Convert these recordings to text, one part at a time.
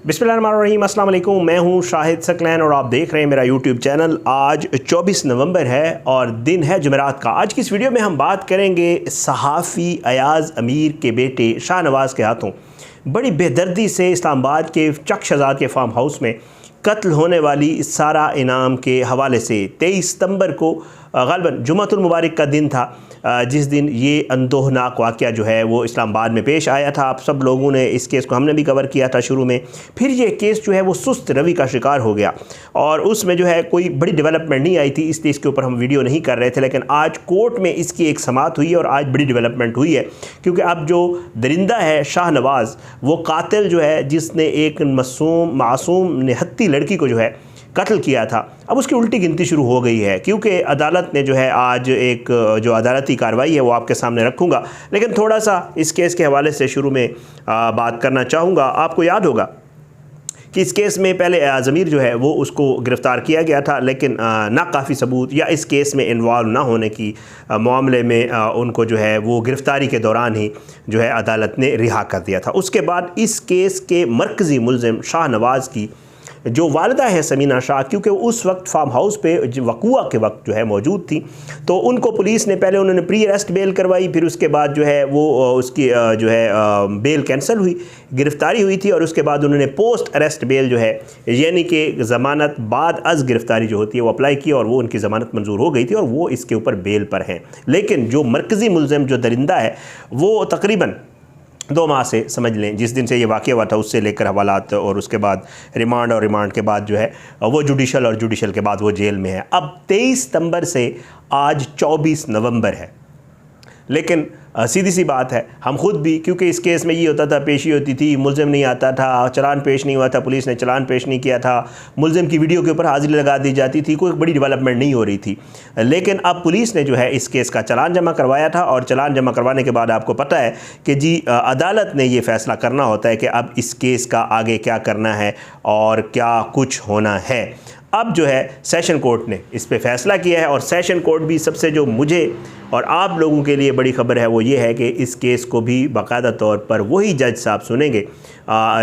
बिस्मिल्लाहिर्रहमानिर्रहीम, अस्सलाम वालेकुम। मैं हूं शाहिद सकलैन और आप देख रहे हैं मेरा यूट्यूब चैनल। आज 24 नवंबर है और दिन है जुमेरात का। आज की इस वीडियो में हम बात करेंगे सहाफ़ी अयाज़ अमीर के बेटे शाहनवाज़ के हाथों बड़ी बेदर्दी से इस्लामाबाद के चक शहज़ाद के फार्म हाउस में कत्ल होने वाली सारा इनाम के हवाले से 23 सितंबर को ग़ालिबन जुम्मतुल मुबारक का दिन था, जिस दिन ये अंदोहनाक वाक़या जो है वो इस्लामाबाद में पेश आया था। आप सब लोगों ने इस केस को, हमने भी कवर किया था शुरू में। फिर ये केस जो है वो सुस्त रवि का शिकार हो गया और उसमें जो है कोई बड़ी डेवलपमेंट नहीं आई थी, इसलिए इसके ऊपर हम वीडियो नहीं कर रहे थे। लेकिन आज कोर्ट में इसकी एक समाअत हुई है और आज बड़ी डेवलपमेंट हुई है, क्योंकि अब जो दरिंदा है शाहनवाज़, वो कातिल जो है जिसने एक मासूम निहत्ती लड़की को जो है कत्ल किया था, अब उसकी उल्टी गिनती शुरू हो गई है। क्योंकि अदालत ने जो है आज एक जो अदालती कार्रवाई है वो आपके सामने रखूँगा, लेकिन थोड़ा सा इस केस के हवाले से शुरू में बात करना चाहूँगा। आपको याद होगा कि इस केस में पहले अयाज़ अमीर जो है वो उसको गिरफ़्तार किया गया था, लेकिन ना काफ़ी सबूत या इस केस में इन्वॉल्व ना होने की मामले में उनको जो है वो गिरफ़्तारी के दौरान ही जो है अदालत ने रिहा कर दिया था। उसके बाद इस केस के मरकज़ी मुलज़िम शाहनवाज़ की जो वालिदा है समीना शाह, क्योंकि उस वक्त फार्म हाउस पे वक़ूआ के वक्त जो है मौजूद थी, तो उनको पुलिस ने पहले उन्होंने प्री अरेस्ट बेल करवाई, फिर उसके बाद जो है वो उसकी जो है बेल कैंसिल हुई, गिरफ़्तारी हुई थी, और उसके बाद उन्होंने पोस्ट अरेस्ट बेल जो है यानी कि ज़मानत बाद अज़ गिरफ़्तारी जो होती है वो अप्लाई की और वो उनकी ज़मानत मंजूर हो गई थी और वो इसके ऊपर बेल पर हैं। लेकिन जो मरकज़ी मुलज़िम जो दरिंदा है वो तकरीबन 2 माह से समझ लें, जिस दिन से ये वाक़या हुआ था उससे लेकर हवालात और उसके बाद रिमांड और रिमांड के बाद जो है वो जुडिशल और जुडिशल के बाद वो जेल में है। अब 23 सितंबर से आज 24 नवंबर है, लेकिन सीधी सी बात है, हम खुद भी, क्योंकि इस केस में ये होता था, पेशी होती थी, मुलज़िम नहीं आता था, चलान पेश नहीं हुआ था, पुलिस ने चलान पेश नहीं किया था, मुलज़िम की वीडियो के ऊपर हाज़िरी लगा दी जाती थी, कोई बड़ी डेवलपमेंट नहीं हो रही थी। लेकिन अब पुलिस ने जो है इस केस का चलान जमा करवाया था और चलान जमा करवाने के बाद आपको पता है कि जी अदालत ने ये फ़ैसला करना होता है कि अब इस केस का आगे क्या करना है और क्या कुछ होना है। अब जो है सेशन कोर्ट ने इस पे फ़ैसला किया है और सेशन कोर्ट भी, सबसे जो मुझे और आप लोगों के लिए बड़ी ख़बर है वो ये है कि इस केस को भी बाकायदा तौर पर वही जज साहब सुनेंगे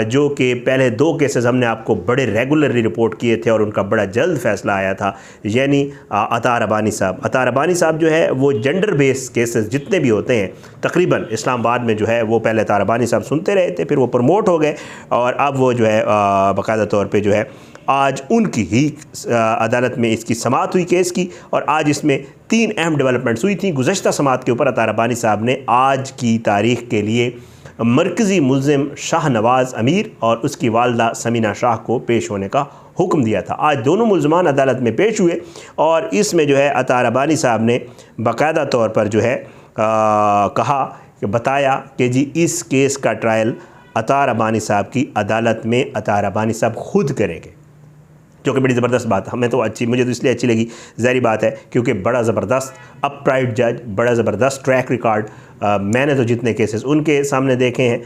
जो कि पहले 2 केसेस हमने आपको बड़े रेगुलरली रिपोर्ट किए थे और उनका बड़ा जल्द फ़ैसला आया था, यानी अतार रब्बानी साहब। अतार रब्बानी साहब जो है वो जेंडर बेस्ड केसेस जितने भी होते हैं तकरीबन इस्लामाबाद में जो है वो पहले अतार रब्बानी साहब सुनते रहे थे, फिर वो प्रमोट हो गए और अब वो जो है बाकायदा तौर पर जो है आज उनकी ही अदालत में इसकी समाअत हुई केस की, और आज इसमें 3 अहम डेवलपमेंट्स हुई थी। गुज़श्ता समाअत के ऊपर अतार रब्बानी साहब ने आज की तारीख़ के लिए मरकज़ी मुलज़िम शाहनवाज़ अमीर और उसकी वालदा समीना शाह को पेश होने का हुक्म दिया था। आज दोनों मुलज़मान अदालत में पेश हुए और इसमें जो है अतार रब्बानी साहब ने बाकायदा तौर पर जो है कहा कि बताया कि जी इस केस का ट्रायल अतार रब्बानी साहब की अदालत में अतार रब्बानी साहब खुद करेंगे, जो कि बड़ी ज़बरदस्त बात है। हमें तो अच्छी, मुझे तो इसलिए अच्छी लगी, ज़ाहिर बात है क्योंकि बड़ा ज़बरदस्त अपराइट जज, बड़ा ज़बरदस्त ट्रैक रिकॉर्ड। मैंने तो जितने केसेस उनके सामने देखे हैं,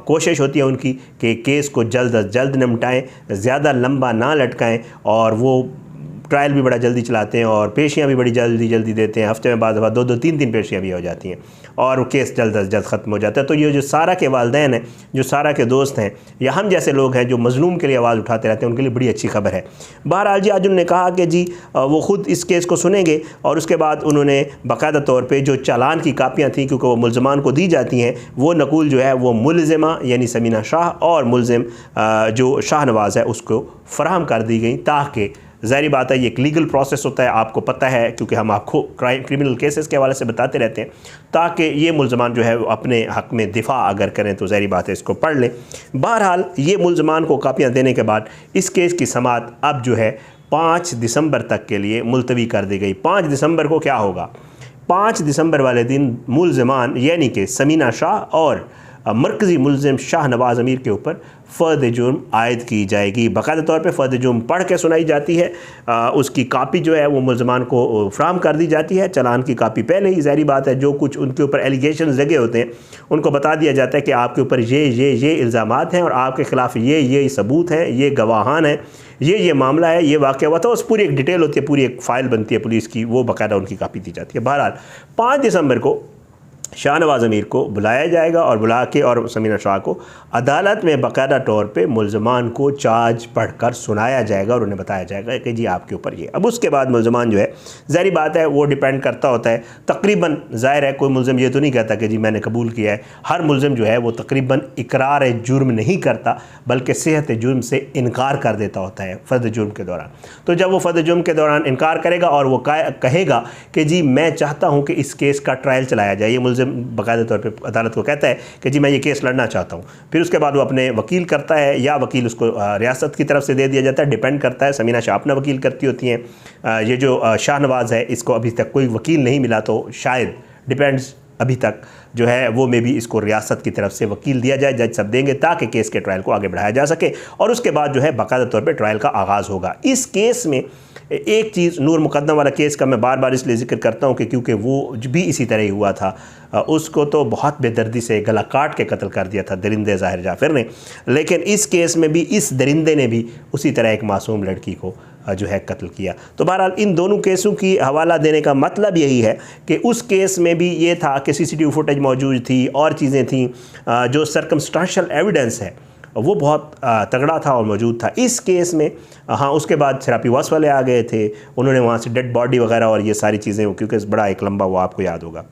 कोशिश होती है उनकी कि केस को जल्द अज जल्द निपटाएँ, ज़्यादा लंबा ना लटकाएँ, और वो ट्रायल भी बड़ा जल्दी चलाते हैं और पेशियाँ भी बड़ी जल्दी देते हैं। हफ्ते में बाद 2-2, 3-3 पेशियाँ भी हो जाती हैं और वो केस जल्द अज जल्द ख़त्म हो जाता है। तो ये जो सारा के वालिदैन हैं, जो सारा के दोस्त हैं, या हम जैसे लोग हैं जो मज़लूम के लिए आवाज़ उठाते रहते हैं, उनके लिए बड़ी अच्छी खबर है। बहरहाल जी आज उन्होंने कहा कि जी वो ख़ुद इस केस को सुनेंगे और उसके बाद उन्होंने बाकायदा तौर पर जो चालान की कापियाँ थी, क्योंकि वो मुलज़मान को दी जाती हैं, वो नकूल जो है वो मुलज़िमा यानी समीना शाह और मुलज़िम जो शाहनवाज़ है उसको फ़राहम कर दी गई, ताकि ज़ाहिर बात है ये एक लीगल प्रोसेस होता है, आपको पता है, क्योंकि हम आपको क्रिमिनल केसेस के हवाले से बताते रहते हैं, ताकि ये मुलज़मान जो है अपने हक़ में दिफा अगर करें तो ज़ाहिर बात है इसको पढ़ लें। बहरहाल ये मुलज़मान को कापियाँ देने के बाद इस केस की समाअत अब जो है 5 दिसंबर तक के लिए मुलतवी कर दी गई। 5 दिसंबर को क्या होगा? 5 दिसंबर वाले दिन मुलज़मान यानी कि समीना शाह और मरकज़ी मुलज़िम शाहनवाज़ अमीर के ऊपर फ़र्द जुर्म आयद की जाएगी। बाकायदा तौर पे फ़र्द जुर्म पढ़ के सुनाई जाती है, उसकी कापी जो है वो मुलज़मान को फ्राहम कर दी जाती है। चलान की कापी पहले ही, ज़ाहिर बात है, जो कुछ उनके ऊपर एलिगेशन लगे होते हैं उनको बता दिया जाता है कि आपके ऊपर ये इल्ज़ामात हैं और आपके ख़िलाफ़ ये सबूत हैं, ये गवाहान हैं, ये मामला है, ये वाक़या हुआ था। उस पूरी एक डिटेल होती है, पूरी एक फ़ाइल बनती है पुलिस की, वो बाकायदा उनकी कापी दी जाती है। बहरहाल 5 दिसंबर को शाहनवाज़ अमीर को बुलाया जाएगा और बुला के और समीना शाह को अदालत में बाकायदा तौर पे मुल्ज़मान को चार्ज पढ़कर सुनाया जाएगा और उन्हें बताया जाएगा कि जी आपके ऊपर ये। अब उसके बाद मुल्ज़मान जो है, ज़ाहिर बात है वो डिपेंड करता होता है तकरीबन, ज़ाहिर है कोई मुल्ज़िम ये तो नहीं कहता कि जी मैंने कबूल किया है। हर मुल्ज़िम जो है वो तकरीबन इकरार जुर्म नहीं करता बल्कि सेहत जुर्म से इनकार कर देता होता है फ़र्द जुर्म के दौरान। तो जब वो फ़र्द जुर्म के दौरान इनकार करेगा और वो कहेगा कि जी मैं चाहता हूँ कि इस केस का ट्रायल चलाया जाए, ये मुल्ज़िम बाकायदा तौर पे अदालत को कहता है कि जी मैं ये केस लड़ना चाहता हूँ, फिर उसके बाद वो अपने वकील करता है या वकील उसको रियासत की तरफ से दे दिया जाता है, डिपेंड करता है। समीना शाह अपना वकील करती होती हैं। ये जो शाहनवाज़ है इसको अभी तक कोई वकील नहीं मिला, तो शायद डिपेंड्स अभी तक जो है वो में भी इसको रियासत की तरफ से वकील दिया जाए, जज सब देंगे ताकि केस के ट्रायल को आगे बढ़ाया जा सके और उसके बाद जो है बाकायदा तौर पे ट्रायल का आगाज़ होगा। इस केस में एक चीज़, नूर मुकद्दम वाला केस का मैं बार बार इसलिए जिक्र करता हूँ कि क्योंकि वो भी इसी तरह ही हुआ था। उसको तो बहुत बेदर्दी से गला काट के कत्ल कर दिया था दरिंदे ज़ाहिर जाफ़िर ने, लेकिन इस केस में भी इस दरिंदे ने भी उसी तरह एक मासूम लड़की को जो है कत्ल किया। तो बहरहाल इन दोनों केसों की हवाला देने का मतलब यही है कि उस केस में भी ये था कि CCTV फुटेज मौजूद थी और चीज़ें थीं, जो सर्कमस्टांशियल एविडेंस है वो बहुत तगड़ा था और मौजूद था। इस केस में हाँ उसके बाद थेरापी वास वाले आ गए थे, उन्होंने वहाँ से डेड बॉडी वगैरह और ये सारी चीज़ें, क्योंकि बड़ा एक लंबा वो आपको याद होगा।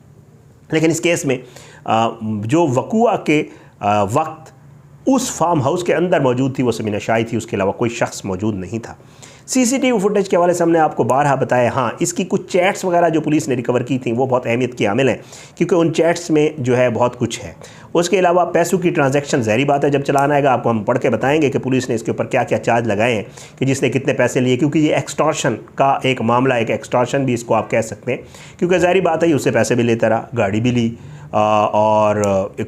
लेकिन इस केस में जो वक़ुआ के वक्त उस फार्म हाउस के अंदर मौजूद थी वो समीना शाह थी, उसके अलावा कोई शख्स मौजूद नहीं था। CCTV फुटेज के हवाले से हमने आपको बारहा बताया। हाँ, इसकी कुछ चैट्स वगैरह जो पुलिस ने रिकवर की थी वो बहुत अहमियत की हामिल हैं, क्योंकि उन चैट्स में जो है बहुत कुछ है। उसके अलावा पैसों की ट्रांजैक्शन, ज़ाहिर बात है जब चलान आएगा आपको हम पढ़ के बताएंगे कि पुलिस ने इसके ऊपर क्या क्या चार्ज लगाए हैं कि जिसने कितने पैसे लिए, क्योंकि ये एक्सटॉर्शन का एक मामला, एक एक्सटॉर्शन भी इसको आप कह सकते हैं, क्योंकि ज़ाहिर बात है उससे पैसे भी लेता रहा, गाड़ी भी ली और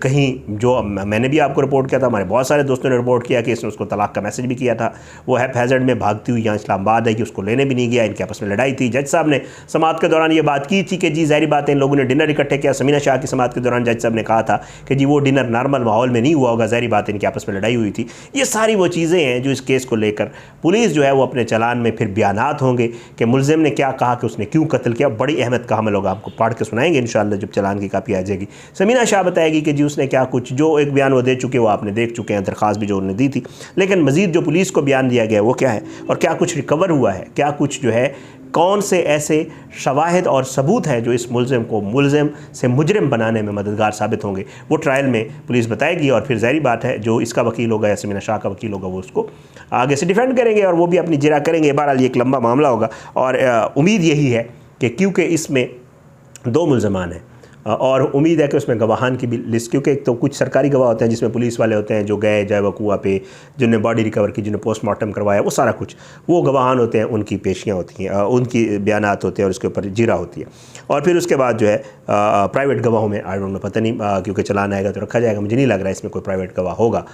कहीं जो मैंने भी आपको रिपोर्ट किया था, हमारे बहुत सारे दोस्तों ने रिपोर्ट किया कि इसने उसको तलाक का मैसेज भी किया था। वो हैज़र्ड में भागती हुई यहाँ इस्लामाबाद है कि उसको लेने भी नहीं गया, इनके आपस में लड़ाई थी। जज साहब ने समाअत के दौरान ये बात की थी कि जी ज़ाहिर बात है इन लोगों ने डिनर इकट्ठे किया। समीना शाह की समाअत के दौरान जज साहब ने कहा था कि जी वो डिनर नॉर्मल माहौल में नहीं हुआ होगा, ज़ाहिर बात है इनके आपस में लड़ाई हुई थी। ये सारी वो चीज़ें हैं जो इस केस को लेकर पुलिस जो है वो अपने चलान में फिर बयानात होंगे कि मुल्ज़िम ने क्या कहा, कि उसने क्यों कत्ल किया। बड़ी अहमियत का हम लोग आपको पढ़ के सुनाएंगे इंशाअल्लाह जब चलान की कापी आ जाएगी। समीना शाह बताएगी कि जी उसने क्या कुछ, जो एक बयान वो दे चुके वो आपने देख चुके हैं, दरख्वास्त भी जो उन्होंने दी थी, लेकिन मज़ीद जो पुलिस को बयान दिया गया वो क्या है और क्या कुछ रिकवर हुआ है, क्या कुछ जो है कौन से ऐसे शवाहिद और सबूत हैं जो इस मुल्ज़िम को मुल्ज़िम से मुजरिम बनाने में मददगार साबित होंगे, वो ट्रायल में पुलिस बताएगी। और फिर ज़ाहिर बात है जो इसका वकील होगा या समीना शाह का वकील होगा वो उसको आगे से डिफेंड करेंगे और वो भी अपनी जिरा करेंगे। बहरहाल ये एक लंबा मामला होगा और उम्मीद यही है कि क्योंकि इसमें 2 मुल्ज़मान हैं और उम्मीद है कि उसमें गवाहान की भी लिस्ट, क्योंकि एक तो कुछ सरकारी गवाह होते हैं जिसमें पुलिस वाले होते हैं जो गए जाए वकूआ पे, जिन्होंने बॉडी रिकवर की, जिन्होंने पोस्टमार्टम करवाया, वो सारा कुछ वो गवाहान होते हैं, उनकी पेशियाँ होती हैं, उनकी बयानात होते हैं और उसके ऊपर जिरा होती है। और फिर उसके बाद जो है प्राइवेट गवाहों में आई डोंट नो, पता नहीं क्योंकि चलान आएगा तो रखा जाएगा, मुझे नहीं लग रहा है इसमें कोई प्राइवेट गवाह होगा।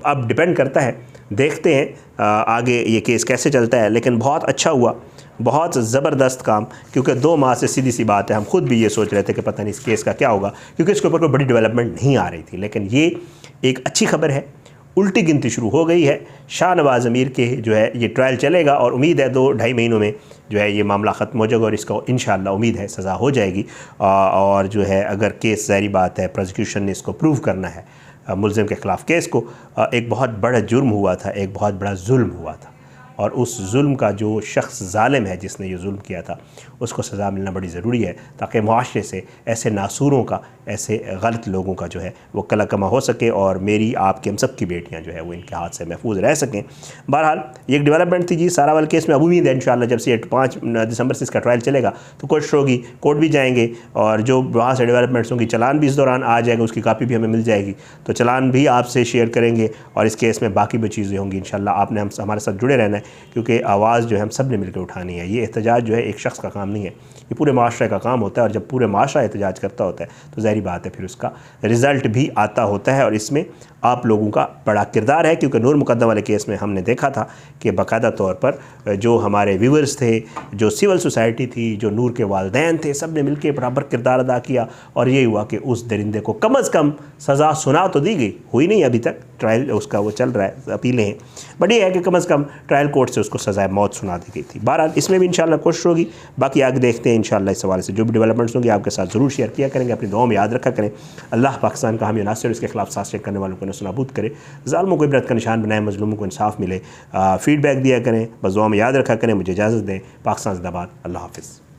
अब डिपेंड करता है, देखते हैं आगे ये केस कैसे चलता है। लेकिन बहुत अच्छा हुआ, बहुत ज़बरदस्त काम, क्योंकि 2 माह से सीधी सी बात है हम खुद भी ये सोच रहे थे कि पता नहीं इस केस का क्या होगा, क्योंकि इसके ऊपर कोई बड़ी डेवलपमेंट नहीं आ रही थी। लेकिन ये एक अच्छी खबर है, उल्टी गिनती शुरू हो गई है। शाहनवाज़ अमीर के जो है ये ट्रायल चलेगा और उम्मीद है 2-2.5 महीनों में जो है ये मामला ख़त्म हो जाएगा और इसको इंशाअल्लाह उम्मीद है सज़ा हो जाएगी। और जो है अगर केस, ज़ाहिर बात है प्रोसिक्यूशन ने इसको प्रूव करना है मुल्ज़िम के ख़िलाफ़ केस को, एक बहुत बड़ा जुर्म हुआ था, एक बहुत बड़ा जुल्म हुआ था और उस जुल्म का जो शख्स ज़ालिम है जिसने ये जुल्म किया था उसको सज़ा मिलना बड़ी ज़रूरी है, ताकि मुआशरे से ऐसे नासूरों का, ऐसे गलत लोगों का जो है वो कला कमा हो सके और मेरी, आपकी, हम सब की बेटियां जो है वो इनके हाथ से महफूज रह सकें। बहरहाल ये एक डेवलपमेंट थी जी सारावाल केस में। अब उम्मीद है इंशाअल्लाह जब से 5 दिसंबर से इसका ट्रायल चलेगा तो कोशिश होगी, कोर्ट भी जाएंगे और जो वहाँ से डेवलपमेंट्स होंगी, चलान भी इस दौरान आ जाएगा, उसकी कापी भी हमें मिल जाएगी, तो चलान भी आपसे शेयर करेंगे और इस केस में बाकी भी चीज़ें होंगी इंशाअल्लाह। आपने हमारे साथ जुड़े रहना है, क्योंकि आवाज़ जो है हम सब ने मिलकर उठानी है। ये एहतजाज जो है एक शख्स का काम नहीं है, ये पूरे माशरे का काम होता है और जब पूरे माशरा एहतजाज करता होता है तो ज़ाहिर बात है फिर उसका रिज़ल्ट भी आता होता है और इसमें आप लोगों का बड़ा किरदार है, क्योंकि नूर मुकद्दम वाले केस में हमने देखा था कि बाकायदा तौर पर जो हमारे व्यूअर्स थे, जो सिविल सोसाइटी थी, जो नूर के वालिदैन थे, सब ने मिलकर बराबर किरदार अदा किया और ये हुआ कि उस दरिंदे को कम अज़ कम सज़ा सुना तो दी गई, हुई नहीं अभी तक, ट्रायल उसका वो चल रहा है, अपीलें हैं, बट ये है कि कम अज़ कम ट्रायल कोर्ट से उसको सज़ाए मौत सुना दी गई थी। बहरहाल इसमें भी इंशाल्लाह कोशिश होगी, बाकी आगे देखते हैं इंशाल्लाह इस हवाले से जो भी डेवलपमेंट्स होंगी आपके साथ ज़रूर शेयर किया करेंगे। अपनी दुआओं में याद रखा करें। अल्लाह पाकिस्तान का हामी नासिर, इसके खिलाफ साजिश करने वालों को नस्तानाबूद करे, ज़ालिमों को इबरत का निशान बनाए, मज़लूमों को इंसाफ मिले। फ़ीडबैक दिया करें, बस दुआ में याद रखा करें। मुझे इजाज़त दें। पाकिस्तान ज़िंदाबाद। अल्लाह हाफ़िज़।